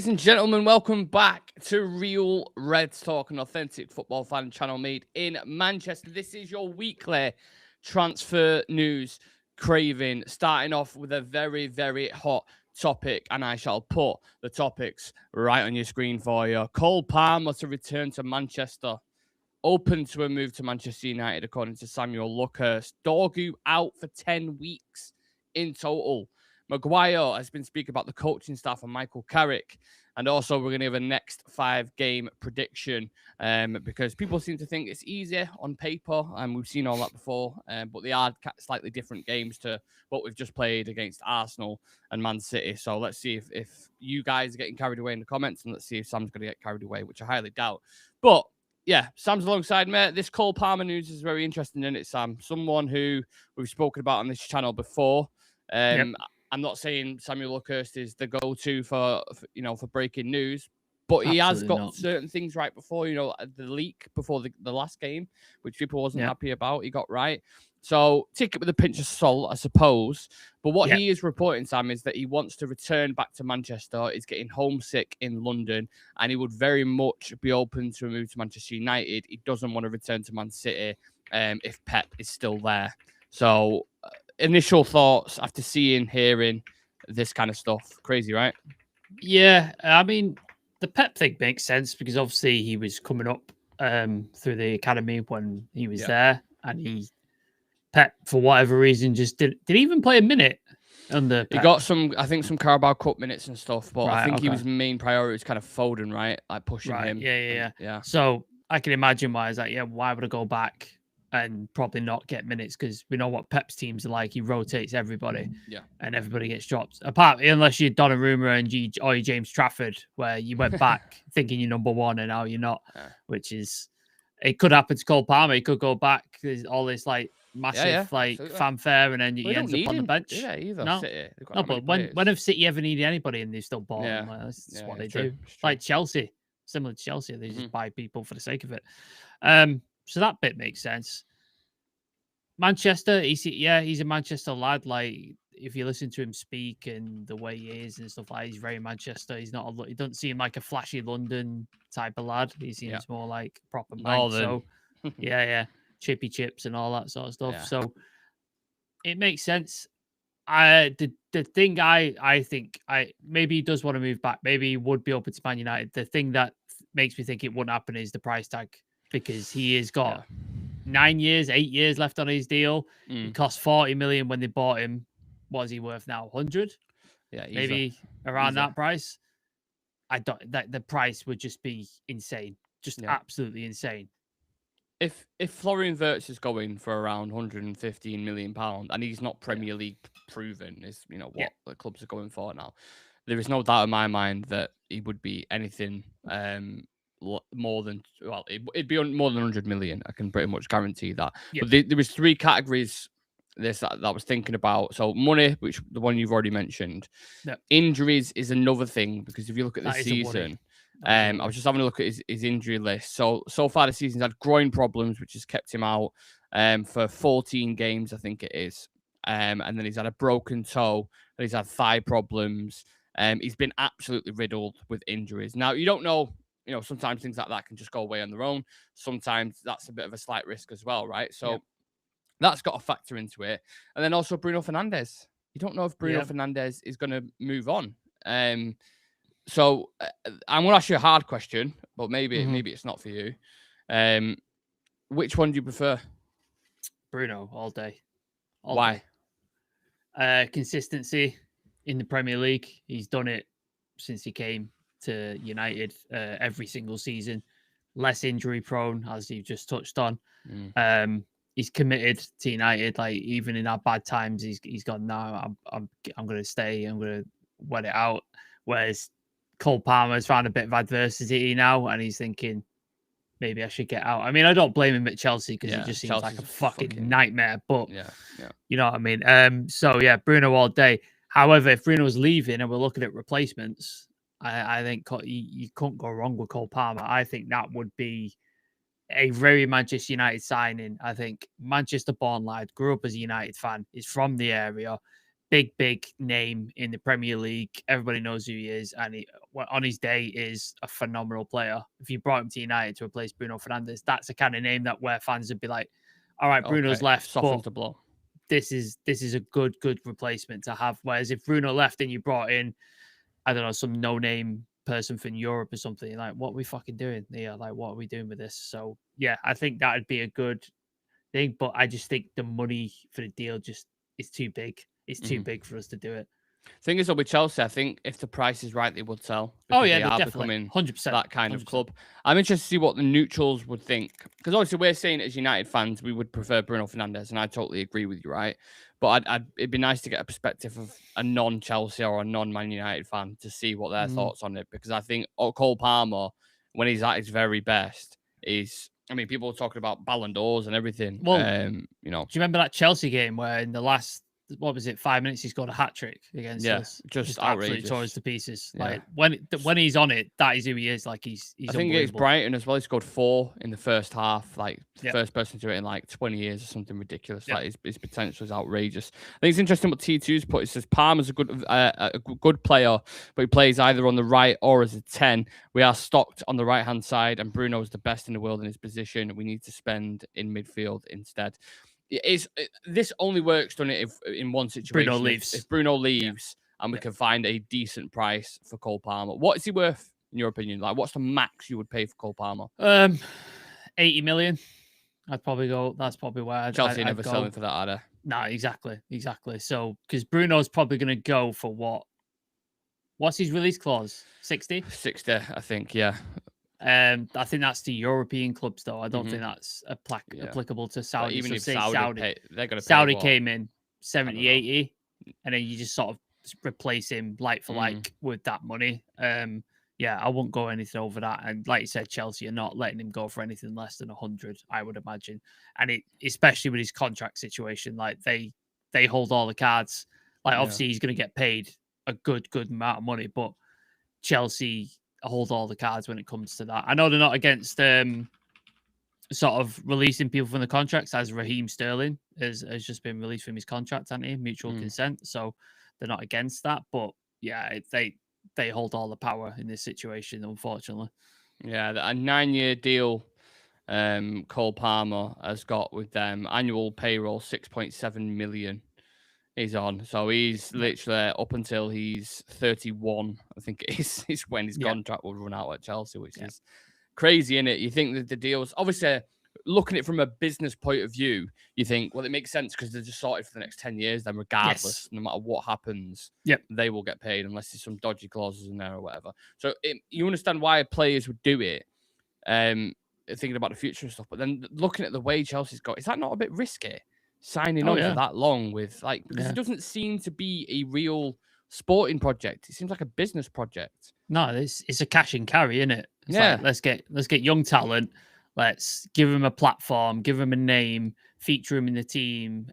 Ladies and gentlemen, welcome back to Real Reds Talk, an authentic football fan channel made in Manchester. This is your weekly transfer news craving, starting off with a very, very hot topic, and I shall put the topics right on your screen for you. Cole Palmer to return to Manchester, open to a move to Manchester United, according to Samuel Luckhurst. Dorgu out for 10 weeks in total. Maguire has been speaking about the coaching staff and Michael Carrick. And also, we're going to have a next 5-game prediction because people seem to think it's easier on paper, and we've seen all that before. But they are slightly different games to what we've just played against Arsenal and Man City. So let's see if you guys are getting carried away in the comments, and let's see if Sam's going to get carried away, which I highly doubt. But yeah, Sam's alongside me. This Cole Palmer news is very interesting, isn't it, Sam? Someone who we've spoken about on this channel before. Yep. I'm not saying Samuel Luckhurst is the go-to for breaking news, but he has got certain things right before, the leak before the last game, which people wasn't happy about. He got right. So take it with a pinch of salt, I suppose. But what he is reporting, Sam, is that he wants to return back to Manchester. He's getting homesick in London, and he would very much be open to a move to Manchester United. He doesn't want to return to Man City if Pep is still there. So initial thoughts after hearing this kind of stuff. Crazy, right? Yeah, I mean, the Pep thing makes sense because obviously he was coming up through the academy when he was there, and Pep, for whatever reason, just didn't even play a minute under Pep. He got some Carabao Cup minutes and stuff, but I think his main priority was kind of Foden, right? Like pushing him. Yeah. So I can imagine why. Why would I go back and probably not get minutes, because we know what Pep's teams are like. He rotates everybody, and everybody gets dropped. Unless you're Donnarumma and you're James Trafford, where you went back thinking you're number one and now you're not, which is, it could happen to Cole Palmer. He could go back. There's all this massive fanfare, and then he ends up on the bench. No, but when have City ever needed anybody and they've still bought them? That's what they do. Like Chelsea, similar to Chelsea, they just buy people for the sake of it. So that bit makes sense. Manchester, he's a Manchester lad. Like, if you listen to him speak and the way he is and stuff like that, he's very Manchester. He doesn't seem like a flashy London type of lad. He seems more like proper man. So, chippy chips and all that sort of stuff. Yeah. So it makes sense. The thing I think maybe he does want to move back. Maybe he would be open to Man United. The thing that makes me think it wouldn't happen is the price tag, because he has got 8 years left on his deal. He cost 40 million when they bought him. What is he worth now? 100? Yeah, maybe around that price. The price would just be insane, absolutely insane. If Florian Wirtz is going for around 115 million pound, and he's not Premier League proven, is what the clubs are going for now, there is no doubt in my mind that he would be anything more than, it'd be more than 100 million. I can pretty much guarantee that. But there was 3 categories that I was thinking about. So money, which the one you've already mentioned. Injuries is another thing, because if you look at this season, I was just having a look at his injury list. So far this season, he's had groin problems, which has kept him out for 14 games, I think it is. And then he's had a broken toe, and he's had thigh problems. He's been absolutely riddled with injuries. Now, you don't know, sometimes things like that can just go away on their own. Sometimes that's a bit of a slight risk as well, right? So that's got to factor into it. And then also Bruno Fernandes. You don't know if Bruno Fernandes is going to move on. So I'm going to ask you a hard question, but maybe it's not for you. Which one do you prefer? Bruno, all day. Why? Consistency in the Premier League. He's done it since he came to United every single season. Less injury prone, as you've just touched on. He's committed to United. Like, even in our bad times, he's gone, no, I'm going to stay. I'm going to wet it out. Whereas Cole Palmer has found a bit of adversity now, and he's thinking, maybe I should get out. I mean, I don't blame him at Chelsea, because he just seems Chelsea's like a fucking nightmare. But you know what I mean. So Bruno all day. However, if Bruno's leaving and we're looking at replacements, I think you couldn't go wrong with Cole Palmer. I think that would be a very Manchester United signing. I think Manchester-born lad, grew up as a United fan, is from the area, big name in the Premier League. Everybody knows who he is, and on his day is a phenomenal player. If you brought him to United to replace Bruno Fernandes, that's the kind of name that where fans would be like, all right, Bruno's left, softens the blow. This is a good replacement to have. Whereas if Bruno left and you brought in, I don't know, some no-name person from Europe or something, like, what are we fucking doing? Yeah, like, what are we doing with this? So yeah, I think that would be a good thing, but I just think the money for the deal just is too big. It's too big for us to do it. Thing is, though, with Chelsea, I think if the price is right, they would sell. Oh yeah, they are definitely becoming 100% that kind of club. I'm interested to see what the neutrals would think, because obviously we're saying as United fans we would prefer Bruno Fernandes, and I totally agree with you, right? But it'd be nice to get a perspective of a non-Chelsea or a non-Man United fan to see what their thoughts on it, because I think Cole Palmer, when he's at his very best, is. I mean, people are talking about Ballon d'Ors and everything. Well, you know, do you remember that Chelsea game where in the last, what was it, 5 minutes, he scored a hat trick against us? Just absolutely tore us to pieces. Yeah. Like when he's on it, that is who he is. Like he's I think it's Brighton as well. He scored 4 in the first half. Like first person to do it in like 20 years or something ridiculous. Like his potential is outrageous. I think it's interesting what T2's put. It says Palmer's a good player, but he plays either on the right or as a 10. We are stocked on the right hand side, and Bruno is the best in the world in his position. We need to spend in midfield instead. This only works, doesn't it, if in one situation. Bruno leaves. If Bruno leaves and we can find a decent price for Cole Palmer. What is he worth, in your opinion? Like, what's the max you would pay for Cole Palmer? 80 million. I'd probably go. That's probably where Chelsea I'd never go. selling for that, are they? No, exactly. So, because Bruno's probably going to go for what? What's his release clause? 60? 60, I think, yeah. I think that's the European clubs, though. I don't think that's applicable to Saudi. But even if Saudi, they're going to pay Saudi came in 70, 80, and then you just sort of replace him like for like with that money. I wouldn't go anything over that. And like you said, Chelsea are not letting him go for anything less than 100, I would imagine. And it, especially with his contract situation, like they hold all the cards. Like obviously he's going to get paid a good amount of money, but Chelsea hold all the cards when it comes to that. I know they're not against sort of releasing people from the contracts, as Raheem Sterling has just been released from his contract, hasn't he? Mutual consent. So they're not against that. But yeah, they hold all the power in this situation, unfortunately. Yeah, a 9-year deal Cole Palmer has got with them. Annual payroll, 6.7 million. He's on. So he's literally up until he's 31, I think it is when his contract will run out at Chelsea, which is crazy, isn't it? You think that the deals, obviously, looking at it from a business point of view, you think, well, it makes sense because they're just sorted for the next 10 years, then regardless, no matter what happens, they will get paid unless there's some dodgy clauses in there or whatever. So you understand why players would do it, thinking about the future and stuff. But then looking at the way Chelsea's got, is that not a bit risky? Signing on for that long with because it doesn't seem to be a real sporting project. It seems like a business project. No, it's a cash and carry, isn't it? It's like, let's get young talent. Let's give them a platform, give them a name, feature them in the team,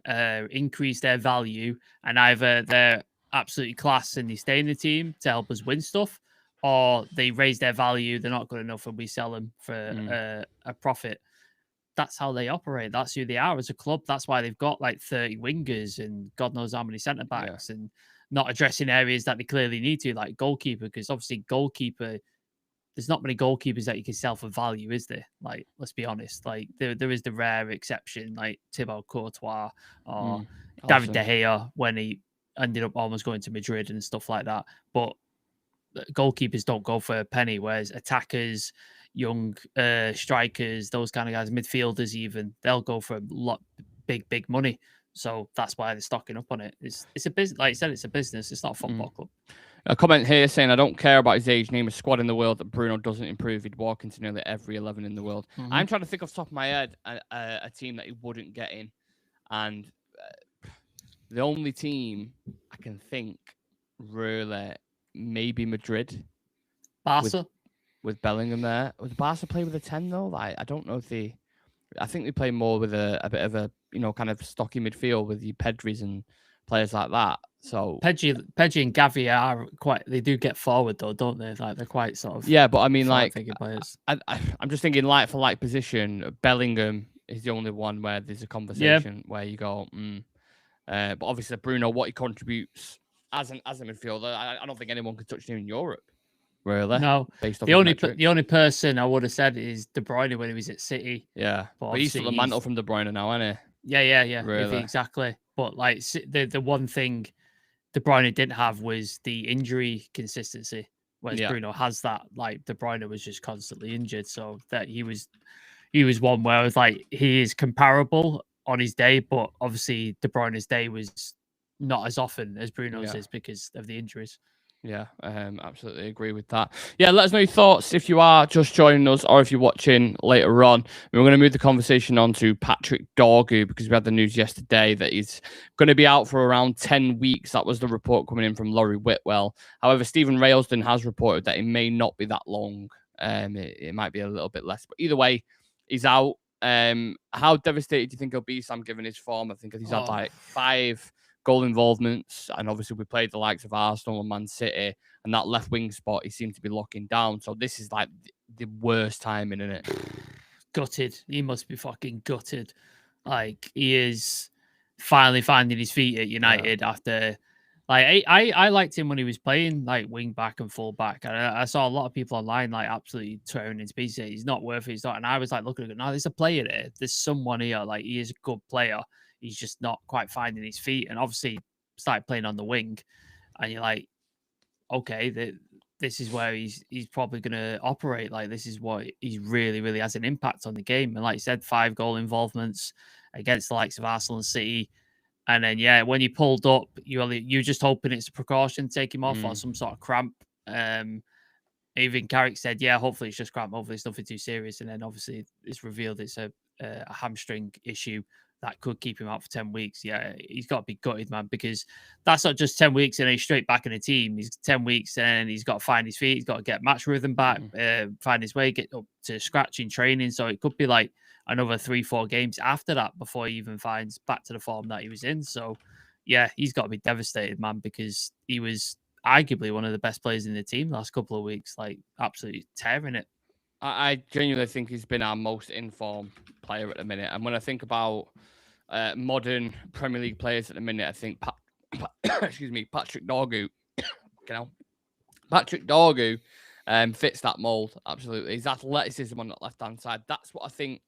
increase their value, and either they're absolutely class and they stay in the team to help us win stuff, or they raise their value, they're not good enough, and we sell them for a profit. That's how they operate. That's who they are as a club. That's why they've got like 30 wingers and God knows how many centre backs and not addressing areas that they clearly need to, like goalkeeper, because obviously goalkeeper, there's not many goalkeepers that you can sell for value, is there? Like, let's be honest. Like there is the rare exception, like Thibaut Courtois or David De Gea when he ended up almost going to Madrid and stuff like that. But goalkeepers don't go for a penny, whereas attackers, young strikers, those kind of guys, midfielders even, they'll go for a lot big money. So that's why they're stocking up on it. It's a business, like I said, it's a business. It's not a football club. A comment here saying, I don't care about his age, name a squad in the world that Bruno doesn't improve. He'd walk into nearly every 11 in the world. I'm trying to think off the top of my head a team that he wouldn't get in. And the only team I can think really maybe Madrid. Barca? With Bellingham there. Would Barca play with a 10 though? Like, I don't know if they... I think they play more with a bit of a, kind of stocky midfield with the Pedris and players like that. So Pedri and Gavi are quite... They do get forward though, don't they? Like, they're quite sort of... Yeah, but I mean, like... I'm just thinking like for like position, Bellingham is the only one where there's a conversation where you go, But obviously, Bruno, what he contributes as a midfielder, I don't think anyone could touch him in Europe. Really? No. Based the only person I would have said is De Bruyne when he was at City. Yeah, but he's took the mantle from De Bruyne now, isn't he? Yeah. Really? Exactly. But like the one thing De Bruyne didn't have was the injury consistency, whereas Bruno has that. Like De Bruyne was just constantly injured, so that he was one where I was like, he is comparable on his day, but obviously De Bruyne's day was not as often as Bruno's is because of the injuries. Yeah, absolutely agree with that. Yeah, let us know your thoughts if you are just joining us or if you're watching later on. We're going to move the conversation on to Patrick Dorgu because we had the news yesterday that he's going to be out for around 10 weeks. That was the report coming in from Laurie Whitwell. However, Stephen Railsden has reported that it may not be that long. It might be a little bit less. But either way, he's out. How devastated do you think he'll be, Sam, given his form? I think he's had like 5 goal involvements, and obviously we played the likes of Arsenal and Man City, and that left wing spot he seemed to be locking down. So this is like the worst timing, isn't it? Gutted. He must be fucking gutted. Like, he is finally finding his feet at United after. Like, I liked him when he was playing like wing back and full back. And I saw a lot of people online like absolutely tearing his pieces. He's not worth it. He's not. And I was like looking at it. No, there's a player there. There's someone here. Like, he is a good player. He's just not quite finding his feet. And obviously started playing on the wing. And you're like, okay, this is where he's probably going to operate. Like, this is what he really, really has an impact on the game. And like you said, 5 goal involvements against the likes of Arsenal and City. And then, yeah, when you pulled up, you're just hoping it's a precaution to take him off or some sort of cramp. Even Carrick said, yeah, hopefully it's just cramp. Hopefully it's nothing too serious. And then obviously it's revealed it's a hamstring issue that could keep him out for 10 weeks. Yeah, he's got to be gutted, man, because that's not just 10 weeks and he's straight back in the team. He's 10 weeks and he's got to find his feet. He's got to get match rhythm back, find his way, get up to scratch in training. So it could be like another 3-4 games after that before he even finds back to the form that he was in. So, yeah, he's got to be devastated, man, because he was arguably one of the best players in the team last couple of weeks, like absolutely tearing it. I genuinely think he's been our most informed player at the minute. And when I think about modern Premier League players at the minute, I think Patrick Dorgu. Patrick Dorgu fits that mold absolutely. His athleticism on that left hand side. That's what I think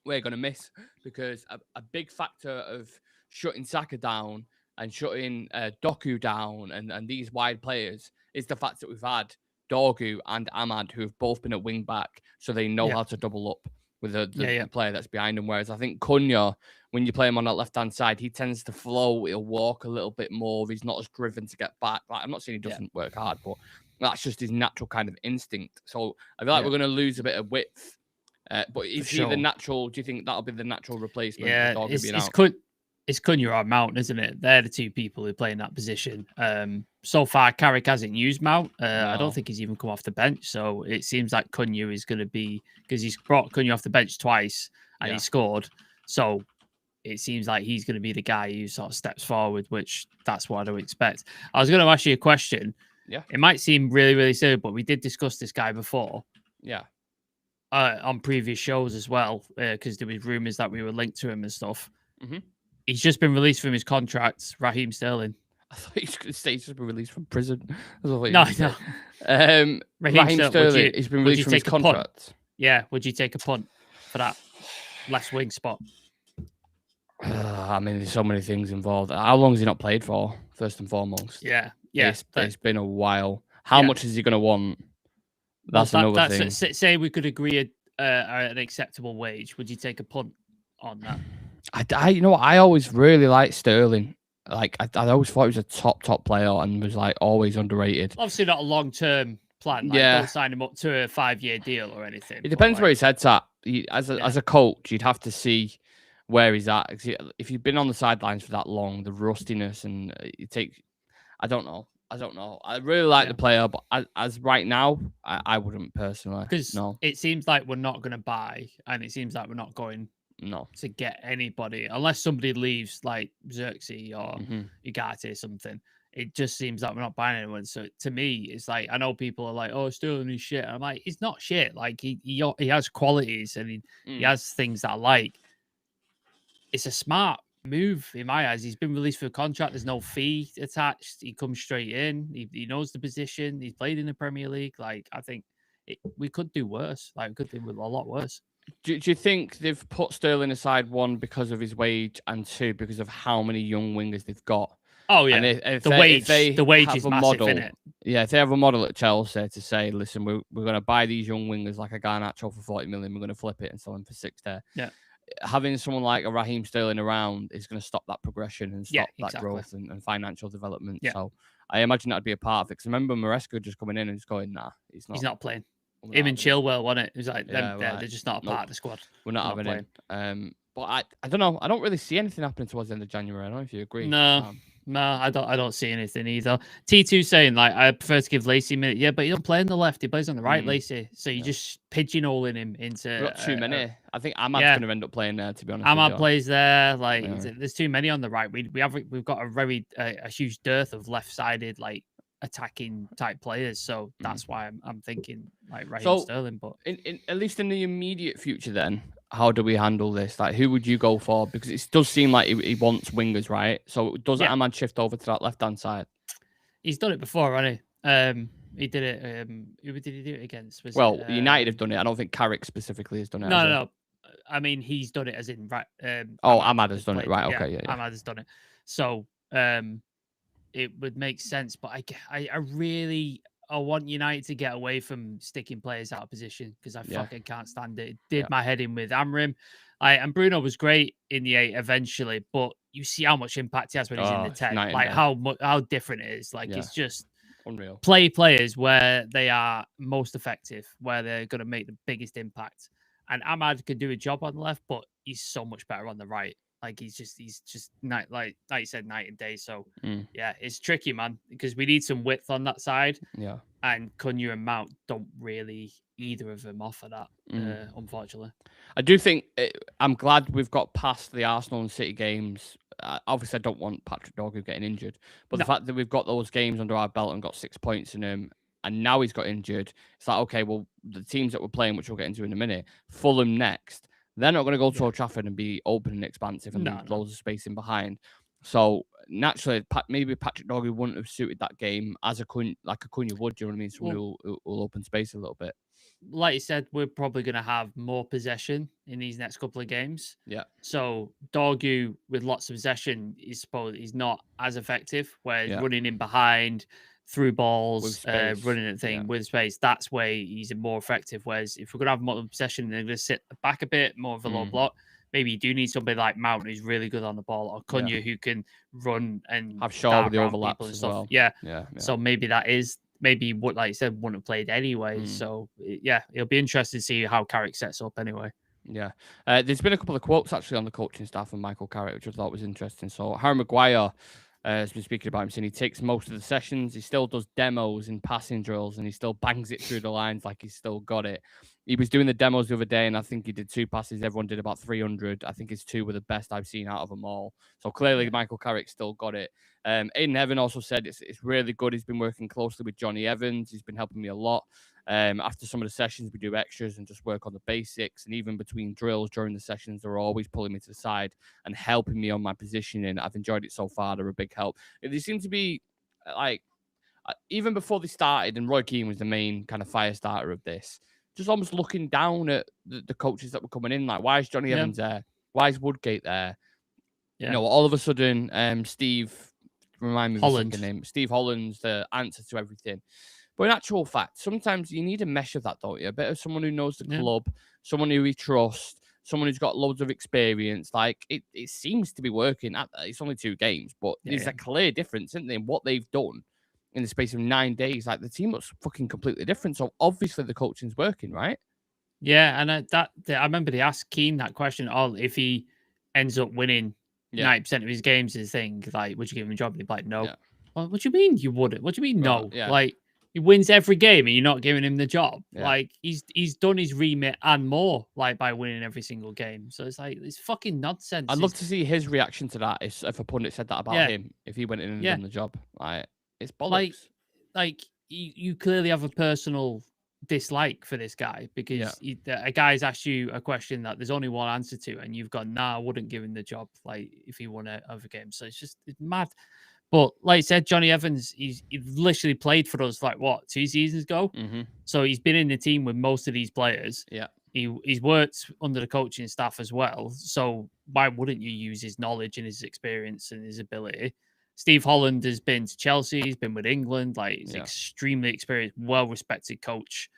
we're going to miss, because a big factor of shutting Saka down and shutting Doku down and these wide players is the fact that we've had Dorgu and Ahmad, who have both been at wing back, so they know how to double up with the player that's behind him. Whereas I think Cunha, when you play him on that left-hand side, he tends to flow. He'll walk a little bit more. He's not as driven to get back. Like, I'm not saying he doesn't work hard, but that's just his natural kind of instinct. So I feel like we're going to lose a bit of width. But is he the natural? Do you think that'll be the natural replacement? Yeah, it's Cunha or Mount, isn't it? They're the two people who play in that position. So far, Carrick hasn't used Mount. No. I don't think he's even come off the bench. So it seems like Cunha is going to be, because he's brought Cunha off the bench twice and he scored. So it seems like he's going to be the guy who sort of steps forward, which that's what I don't expect. I was going to ask you a question. Yeah. It might seem really, really silly, but we did discuss this guy before. Yeah. On previous shows as well, because there was rumours that we were linked to him and stuff. Mm-hmm. He's just been released from his contract, Raheem Sterling. I thought he was going to say he's just been released from prison. No. Raheem Sterling, he's been released from his contract. Yeah, would you take a punt for that left wing spot? I mean, there's so many things involved. How long has he not played for, first and foremost? Yeah. It's been a while. How much is he going to want? That's another thing. Say we could agree an acceptable wage. Would you take a punt on that? I always really liked Sterling. Like, I always thought he was a top player and was like always underrated. Obviously not a long-term plan. Like, don't sign him up to a 5-year deal or anything. It depends where his head's at. As a coach, you'd have to see where he's at. If you've been on the sidelines for that long, the rustiness and I don't know. I really like the player, but as right now, I wouldn't personally. Because it seems like we're not going to buy, and it seems like we're not going to get anybody unless somebody leaves, like Xerxes or Ugarte or something. It just seems like we're not buying anyone. So to me, it's like, I know people are like, "Oh, Sterling is shit." I'm like, he's not shit. Like he has qualities and he has things that I like. It's a smart move in my eyes. He's been released for a contract. There's no fee attached. He comes straight in. He knows the position. He's played in the Premier League. Like, I think we could do worse. Like, we could do a lot worse. Do you think they've put Sterling aside, one, because of his wage, and two, because of how many young wingers they've got? Oh, yeah. And the wage is massive, isn't it? Yeah, if they have a model at Chelsea to say, listen, we're going to buy these young wingers like a Garnacho for 40 million, we're going to flip it and sell them for 60. Yeah. Having someone like a Raheem Sterling around is going to stop that progression and stop that growth and financial development. Yeah. So I imagine that'd be a part of it. Because remember Maresca just coming in and just going, nah, he's not playing. Him and Chilwell, wasn't it? It was like, they're just not a part of the squad. We're not having it. But I don't know. I don't really see anything happening towards the end of January. I don't know if you agree. No, I don't see anything either. T2 saying, like, I prefer to give Lacey a minute. Yeah, but he don't play on the left. He plays on the right, Lacey. So you're just pigeonholing him into... We've got too many. I think Amad's going to end up playing there, to be honest. Amad plays there. Like, there's too many on the right. We've got a huge dearth of left-sided, like, attacking type players. So that's why I'm thinking, like, Raheem Sterling. But at least in the immediate future, then, how do we handle this? Like, who would you go for? Because it does seem like he wants wingers, right? So does Amad shift over to that left-hand side? He's done it before, hasn't he? He did it. Who did he do it against? United have done it. I don't think Carrick specifically has done it. No. I mean, he's done it as in right. Amad has done it, right? Okay, yeah. Amad has done it. So it would make sense, but I want United to get away from sticking players out of position because I fucking can't stand it. It did my head in with Amrim. And Bruno was great in the 8 eventually, but you see how much impact he has when he's in the 10. Like how different it is. Like it's just unreal. Play players where they are most effective, where they're going to make the biggest impact. And Amad could do a job on the left, but he's so much better on the right. Like he's just like you said, night and day. So yeah, it's tricky, man, because we need some width on that side. Yeah, and Cunha and Mount don't really either of them offer that. Unfortunately, I do think I'm glad we've got past the Arsenal and City games. Obviously, I don't want Patrick Dorgu getting injured, but the fact that we've got those games under our belt and got 6 points in them, and now he's got injured, it's like, okay, well, the teams that we're playing, which we'll get into in a minute, Fulham next. They're not going to go to Old Trafford and be open and expansive and leave loads of space in behind. So naturally, maybe Patrick Dorgu wouldn't have suited that game as a Cunha would. Do you know what I mean? So we'll open space a little bit. Like you said, we're probably going to have more possession in these next couple of games. Yeah. So Dorgu with lots of possession is not as effective. Whereas running in behind, through balls, running at thing with space, that's where he's more effective. Whereas if we're going to have more possession, they're going to sit back a bit, more of a low block. Maybe you do need somebody like Mount who's really good on the ball, or Cunha who can run and have Shaw with the overlaps as well. Yeah. So maybe that is what, like you said, wouldn't have played anyway. So yeah, it'll be interesting to see how Carrick sets up anyway. Yeah. There's been a couple of quotes actually on the coaching staff of Michael Carrick, which I thought was interesting. So Harry Maguire has been speaking about him, saying he takes most of the sessions, he still does demos and passing drills, and he still bangs it through the lines like he's still got it. He was doing the demos the other day, and I think he did 2 passes. Everyone did about 300. I think his 2 were the best I've seen out of them all. So clearly, Michael Carrick still got it. Aidan Heaven also said it's really good. He's been working closely with Johnny Evans. He's been helping me a lot. After some of the sessions, we do extras and just work on the basics. And even between drills during the sessions, they're always pulling me to the side and helping me on my positioning. I've enjoyed it so far. They're a big help. They seem to be like, even before they started, and Roy Keane was the main kind of fire starter of this, just almost looking down at the coaches that were coming in. Like, why is Johnny Evans there? Why is Woodgate there? Yeah. You know, all of a sudden, Steve, remind me of Holland. his second name, Steve Holland's the answer to everything. But in actual fact, sometimes you need a mesh of that, don't you? A bit of someone who knows the club, someone who we trust, someone who's got loads of experience. Like, it seems to be working. It's only 2 games, but there's a clear difference, isn't there, in what they've done in the space of 9 days. Like, the team looks fucking completely different. So obviously the coaching's working, right? Yeah, and I remember they asked Keane that question. If he ends up winning 90% of his games, his thing, like, would you give him a job? And he'd be like, no. Yeah. Well, what do you mean you wouldn't? What do you mean no? Yeah. Like, he wins every game and you're not giving him the job. Yeah. Like, he's done his remit and more, like, by winning every single game. So it's like, it's fucking nonsense. I'd love to see his reaction to that if a pundit said that about him, if he went in and done the job. Like, it's bollocks. Like you clearly have a personal dislike for this guy because a guy's asked you a question that there's only one answer to, and you've gone, "Nah, I wouldn't give him the job." Like if he won other games, so it's mad. But like I said, Johnny Evans, he literally played for us like what 2 seasons ago. So he's been in the team with most of these players. Yeah, he's worked under the coaching staff as well. So why wouldn't you use his knowledge and his experience and his ability? Steve Holland has been to Chelsea. He's been with England. Like he's extremely experienced, well-respected coach.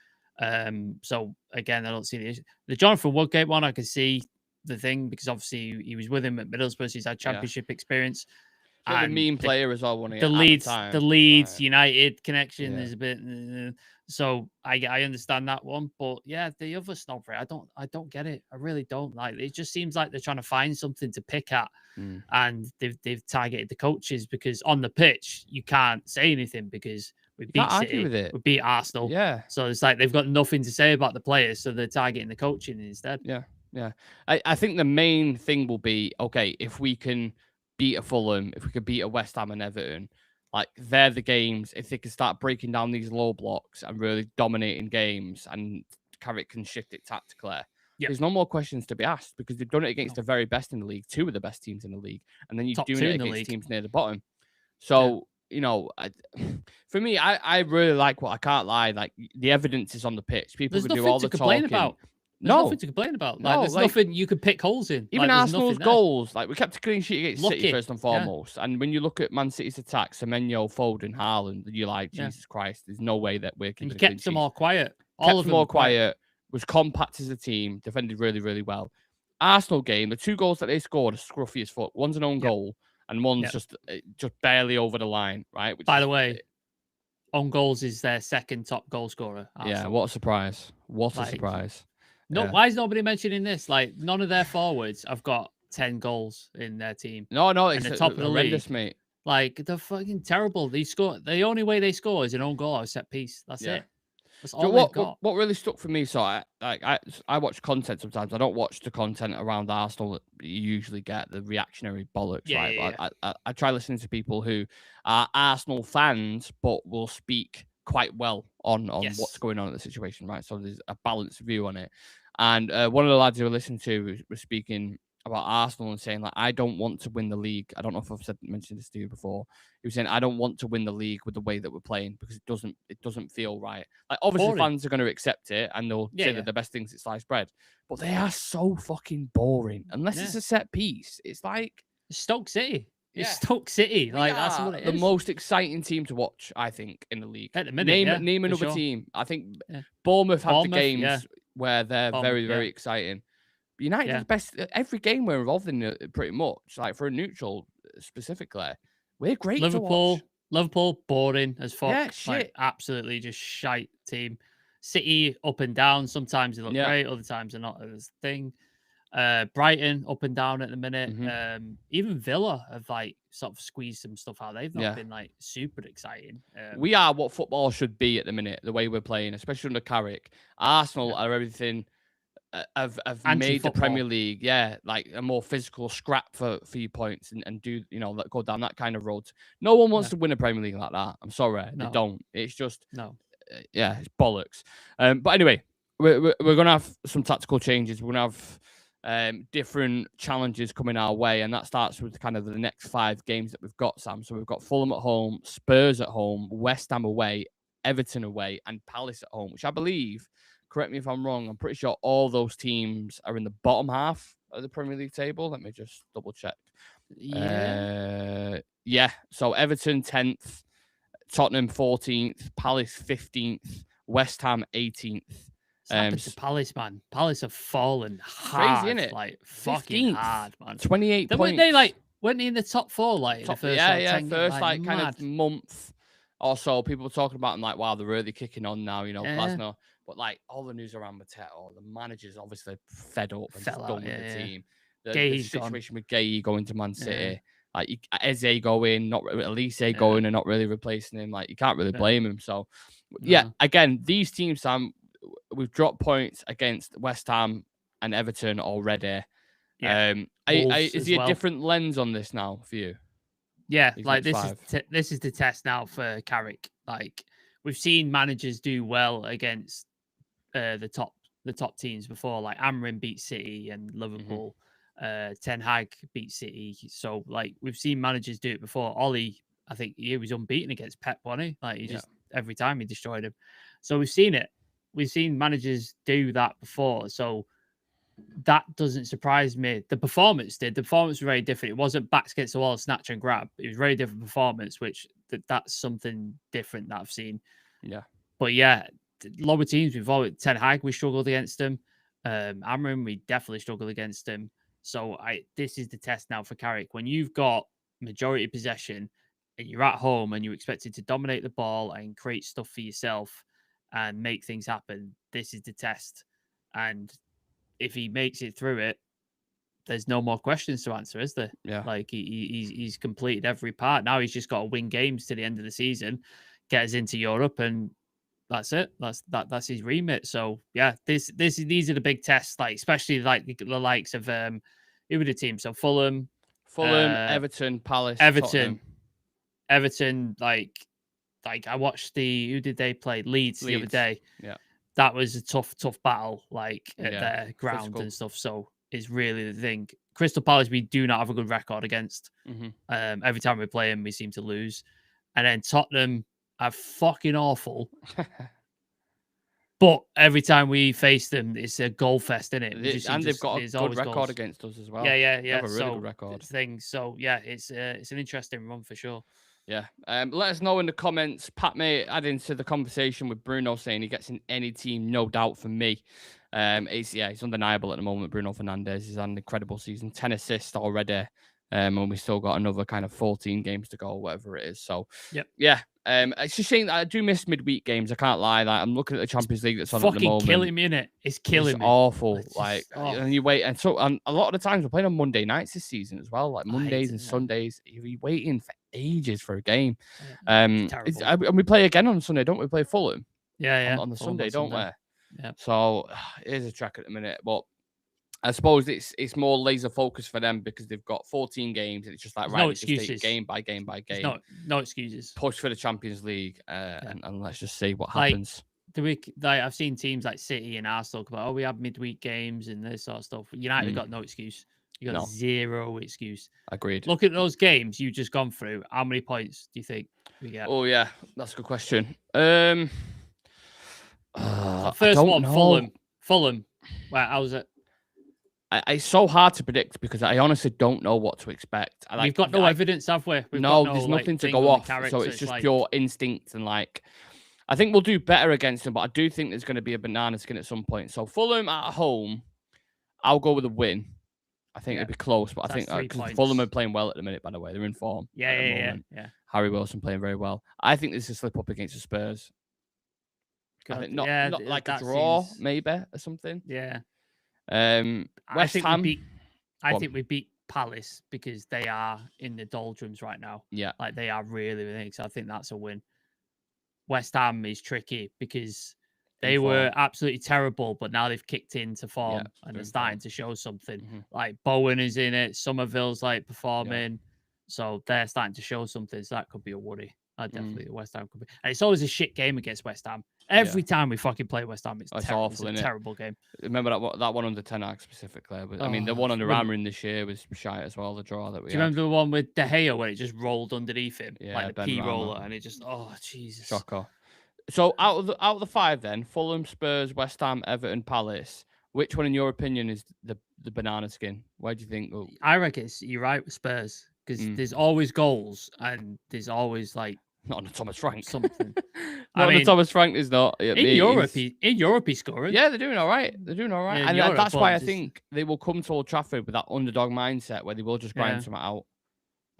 So again, I don't see the issue. The Jonathan Woodgate one, I can see the thing because obviously he was with him at Middlesbrough. He's had championship experience. And the mean player as well, the Leeds United connection is a bit. So I understand that one, but yeah, the other snobbery, I don't get it. I really don't. Like it just seems like they're trying to find something to pick at, and they've targeted the coaches because on the pitch you can't say anything because we beat City, we beat Arsenal. Yeah, so it's like they've got nothing to say about the players, so they're targeting the coaching instead. Yeah. I think the main thing will be okay if we can beat a Fulham, if we could beat a West Ham and Everton. Like, they're the games, if they can start breaking down these low blocks and really dominating games and Carrick can shift it tactically, there's no more questions to be asked because they've done it against the very best in the league, 2 of the best teams in the league, and then you're doing it against teams near the bottom. So, you know, for me, I really like what I can't lie. Like, the evidence is on the pitch. People can do all the talking. There's nothing to complain about. Like, there's nothing you could pick holes in. Even Arsenal's goals, like we kept a clean sheet against City first and foremost. And when you look at Man City's attacks, Semenyo, Foden, Haaland, you're like, Jesus Christ, there's no way that we're keeping. And you kept them all quiet. All of them all quiet. Was compact as a team, defended really, really well. Arsenal game, the 2 goals that they scored are scruffy as fuck. One's an own goal, and one's just barely over the line. Right. By the way, own goals is their second top goal scorer. Arsenal. Yeah. What a surprise! What a surprise! No, why is nobody mentioning this? Like, none of their forwards have got 10 goals in their team. No, it's the top of the league, mate. Like, they're fucking terrible. They score. The only way they score is an own goal or a set piece. That's it. That's all they've got. What really stuck for me? So I watch content sometimes. I don't watch the content around Arsenal that you usually get, the reactionary bollocks. I try listening to people who are Arsenal fans but will speak quite well on what's going on in the situation, right? So there's a balanced view on it. And one of the lads who I listened to was speaking about Arsenal and saying, like, I don't want to win the league. I don't know if I've mentioned this to you before. He was saying, I don't want to win the league with the way that we're playing because it doesn't feel right. Like, obviously fans are going to accept it and they'll say that the best things is sliced bread, but they are so fucking boring. Unless it's a set piece, it's like Stoke City. It's Stoke City. Like, that's what it is. The most exciting team to watch, I think, in the league. At the minute, name another team. I think Bournemouth have the games where they're very, very exciting. But United is best. Every game we're involved in, pretty much. Like, for a neutral specifically, we're great to watch. Liverpool, boring as fuck. Yeah, shit. Like, absolutely just shite team. City, up and down. Sometimes they look great. Other times they're not as thing. Brighton up and down at the minute. Even Villa have like sort of squeezed some stuff out. They've not been like super exciting. We are what football should be at the minute, the way we're playing, especially under Carrick. Arsenal are everything. Have made the Premier League, like a more physical scrap for your points and do, go down that kind of road. No one wants to win a Premier League like that. I'm sorry, they don't. It's just it's bollocks. But anyway, we're gonna have some tactical changes. We're gonna have different challenges coming our way, and that starts with kind of the next 5 games that we've got, Sam. So we've got Fulham at home, Spurs at home, West Ham away, Everton away, and Palace at home, which I believe, correct me if I'm wrong, I'm pretty sure all those teams are in the bottom half of the Premier League table. Let me just double check. So Everton 10th, Tottenham 14th, Palace 15th, West Ham 18th. To Palace, man. Palace have fallen hard. Crazy, innit? Like, fucking hard, man. 28 points. Weren't they in the top 4, like, top, the first, first kind of month or so. People were talking about them like, wow, they're really kicking on now, Glasgow. But, like, all the news around Mateo, the manager's obviously fed up and just done with the team. The situation with Gay going to Man City. Like, Eze going, Elise going and not really replacing him. Like, you can't really blame him. So, again, these teams, Sam, we've dropped points against West Ham and Everton already. Is there a different lens on this now for you? Yeah, like this is the test now for Carrick. Like, we've seen managers do well against the top teams before. Like Amorim beat City and Liverpool. Ten Hag beat City. So like we've seen managers do it before. Ollie, I think he was unbeaten against Pep, wasn't he? Like he just every time he destroyed him. So we've seen it. We've seen managers do that before. So that doesn't surprise me. The performance did. The performance was very different. It wasn't backs against the wall, snatch and grab. It was a very different performance, which that's something different that I've seen. Yeah. But yeah, lower teams, we've always Ten Hag, we struggled against him. Amorim, we definitely struggled against him. So this is the test now for Carrick. When you've got majority possession and you're at home and you're expected to dominate the ball and create stuff for yourself and make things happen, this is the test. And if he makes it through it, there's no more questions to answer, is there? Yeah. Like he's completed every part. Now he's just got to win games to the end of the season, get us into Europe, and that's it. That's his remit. So yeah, these are the big tests, like especially like the likes of who were the teams? So Fulham, Everton, Palace, Everton. Like I watched who did they play? Leeds the other day. Yeah. That was a tough battle, like at their ground physical. And stuff. So it's really the thing. Crystal Palace, we do not have a good record against. Every time we play them, we seem to lose. And then Tottenham are fucking awful. But every time we face them, it's a goal fest, isn't it? And they've got a good record goals against us as well. Yeah. They have a really good record. So yeah, it's an interesting run for sure. Yeah. Let us know in the comments. Pat may add into the conversation with Bruno saying he gets in any team, no doubt for me. It's undeniable at the moment. Bruno Fernandes has had an incredible season, 10 assists already. And we still got another kind of 14 games to go, whatever it is. So yeah. It's just saying that I do miss midweek games. I can't lie. Like, I'm looking at the Champions League that's on at the moment. Fucking killing me, innit? It's killing me. Awful. It's like, and you wait, and a lot of the times we're playing on Monday nights this season as well. Like Mondays and Sundays, you're waiting for ages for a game. And we play again on Sunday, don't we? Play Fulham. Yeah. On the Sunday, don't we? Yeah. So it is a track at the minute, but I suppose it's more laser focused for them because they've got 14 games and it's just like, no just take game by game by game. No excuses. Push for the Champions League and let's just see what happens. I've seen teams like City and Arsenal talk about, we have midweek games and this sort of stuff. United got no excuse. You got zero excuse. Agreed. Look at those games you've just gone through. How many points do you think we get? Oh, yeah. That's a good question. First one, Fulham. Well, how was it? It's so hard to predict because I honestly don't know what to expect. We've got no evidence, have we? There's nothing to go off. So it's just pure instinct. And like, I think we'll do better against them, but I do think there's going to be a banana skin at some point. So Fulham at home, I'll go with a win. I think it'd be close, but I think because Fulham are playing well at the minute, by the way. They're in form. Yeah. Harry Wilson playing very well. I think this is a slip up against the Spurs. I think not like a draw, maybe, or something. Yeah. West Ham. I think we beat Palace because they are in the doldrums right now. Yeah. Like they are really big. So I think that's a win. West Ham is tricky because they were absolutely terrible, but now they've kicked into form and they're starting to show something. Like Bowen is in it. Somerville's like performing. So they're starting to show something. So that could be a worry. Definitely West Ham could be. And it's always a shit game against West Ham. Every time we fucking play West Ham, it's awful. It's a terrible game. Remember that one under Ten Hag specifically? But, I mean, the one under Amorim this year was shite as well. The draw that we. Do you remember the one with De Gea where it just rolled underneath him, like the P Rama. roller, and it just Jesus. Shocker. So out of the five, then Fulham, Spurs, West Ham, Everton, Palace. Which one, in your opinion, is the banana skin? Where do you think? I reckon you're right with Spurs because there's always goals and there's always like. Not on the Thomas Frank. Something. The Thomas Frank is not. In Europe, he's scoring. Yeah, they're doing all right. And Europe, that's why I think they will come to Old Trafford with that underdog mindset where they will just grind something out.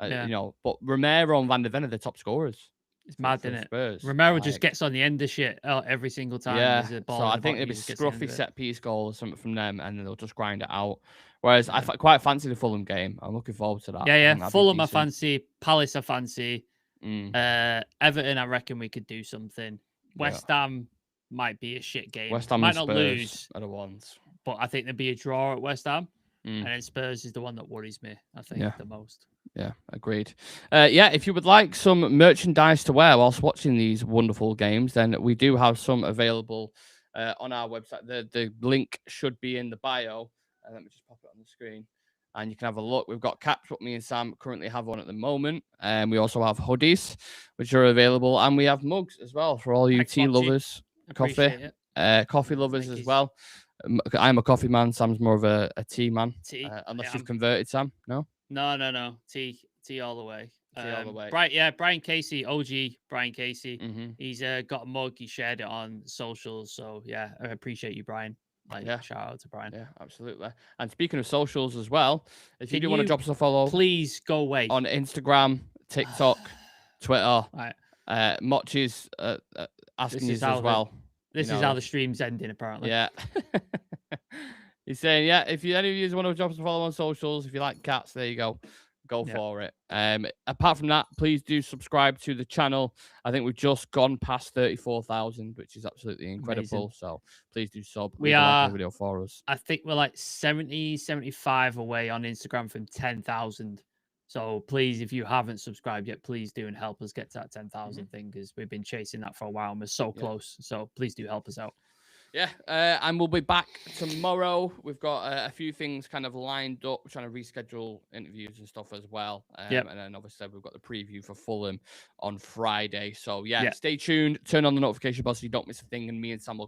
You know, but Romero and Van der Ven are the top scorers. It's mad, isn't it? Romero just gets on the end of shit every single time. Yeah, so I think there'll be scruffy set-piece goal or something from them, and then they'll just grind it out. Whereas I quite fancy the Fulham game. I'm looking forward to that. Yeah. Fulham I fancy. Palace I fancy. Everton, I reckon we could do something. West Ham might be a shit game. West Ham might not lose are the ones, but I think there'd be a draw at West Ham, and then Spurs is the one that worries me. I think the most. Yeah, agreed. If you would like some merchandise to wear whilst watching these wonderful games, then we do have some available on our website. The link should be in the bio. Let me just pop it on the screen. And you can have a look. We've got caps, what me and Sam currently have on at the moment. And we also have hoodies, which are available. And we have mugs as well for all you tea lovers. Coffee lovers as well. I'm a coffee man. Sam's more of a tea man. Unless you've converted, Sam. No? No. Tea all the way. All the way. Brian Casey, OG Brian Casey. He's got a mug. He shared it on socials. So, yeah, I appreciate you, Brian. Shout out to Brian. Yeah, absolutely. And speaking of socials as well, if you do want to drop us a follow, please go away on Instagram, TikTok, Twitter. Mochi's asking us as well. This is how the stream's ending, apparently. Yeah. He's saying, yeah, if any of you want to drop us a follow on socials, if you like cats, there you go. Go for it. Apart from that, please do subscribe to the channel. I think we've just gone past 34,000, which is absolutely incredible. Amazing. So please do sub. We are like video for us. I think we're like 75 away on Instagram from 10,000. So please, if you haven't subscribed yet, please do and help us get to that 10,000 thing, because we've been chasing that for a while and we're so close. So please do help us out. Yeah, and we'll be back tomorrow. We've got a few things kind of lined up. We're trying to reschedule interviews and stuff as well. And then obviously we've got the preview for Fulham on Friday. So, stay tuned. Turn on the notification bell so you don't miss a thing. And me and Sam will catch